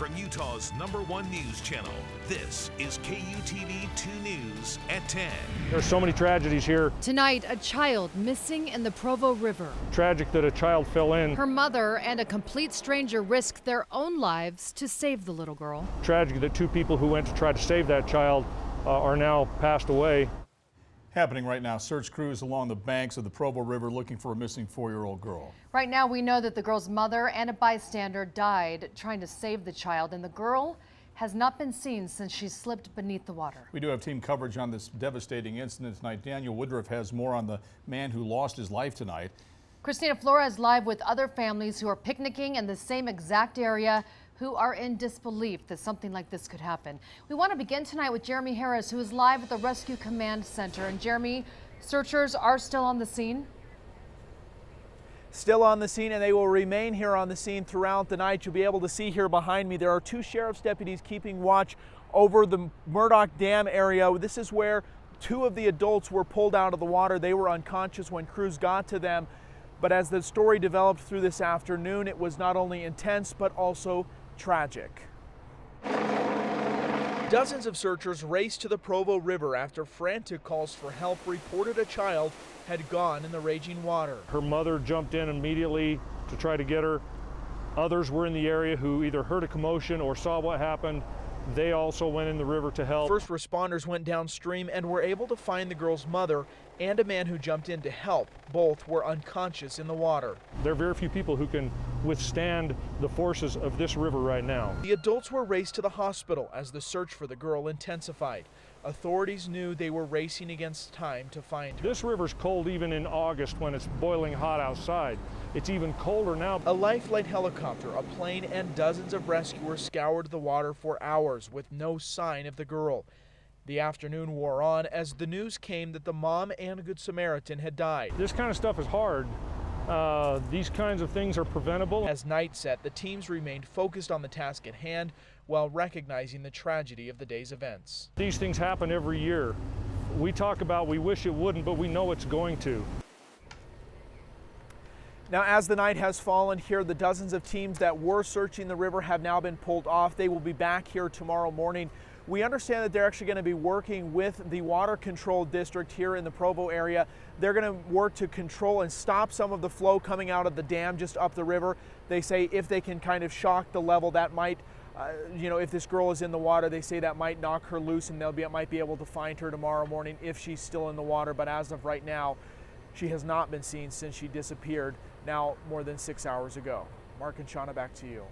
from Utah's #1 news channel, this is KUTV 2 News at 10. There's so many tragedies here. Tonight, a child missing in the Provo River. Tragic that a child fell in. Her mother and a complete stranger risked their own lives to save the little girl. Tragic that two people who went to try to save that child are now passed away. Happening right now, search crews along the banks of the Provo River looking for a missing 4-year-old girl. Right now, we know that the girl's mother and a bystander died trying to save the child, and the girl has not been seen since she slipped beneath the water. We do have team coverage on this devastating incident tonight. Daniel Woodruff has more on the man who lost his life tonight. Christina Flores live with other families who are picnicking in the same exact area, who are in disbelief that something like this could happen. We want to begin tonight with Jeremy Harris, who is live at the Rescue Command Center. And Jeremy, searchers are still on the scene? Still on the scene, and they will remain here on the scene throughout the night. You'll be able to see here behind me, there are 2 sheriff's deputies keeping watch over the Murdoch Dam area. This is where 2 of the adults were pulled out of the water. They were unconscious when crews got to them. But as the story developed through this afternoon, it was not only intense, but also tragic. Dozens of searchers raced to the Provo River after frantic calls for help reported a child had gone in the raging water. Her mother jumped in immediately to try to get her. Others were in the area who either heard a commotion or saw what happened. They also went in the river to help. First responders went downstream and were able to find the girl's mother and a man who jumped in to help. Both were unconscious in the water. There are very few people who can withstand the forces of this river right now. The adults were raced to the hospital as the search for the girl intensified. Authorities knew they were racing against time to find her. This river's cold even in August when it's boiling hot outside. It's even colder now. A lifeline helicopter, a plane, and dozens of rescuers scoured the water for hours with no sign of the girl. The afternoon wore on as the news came that the mom and Good Samaritan had died. This kind of stuff is hard. These kinds of things are preventable. As night set, the teams remained focused on the task at hand while recognizing the tragedy of the day's events. These things happen every year. We talk about we wish it wouldn't, but we know it's going to. Now, as the night has fallen here, the dozens of teams that were searching the river have now been pulled off. They will be back here tomorrow morning. We understand that they're actually going to be working with the water control district here in the Provo area. They're going to work to control and stop some of the flow coming out of the dam just up the river. They say if they can kind of shock the level, that might, if this girl is in the water, they say that might knock her loose and might be able to find her tomorrow morning if she's still in the water. But as of right now, she has not been seen since she disappeared now more than 6 hours ago. Mark and Shauna, back to you.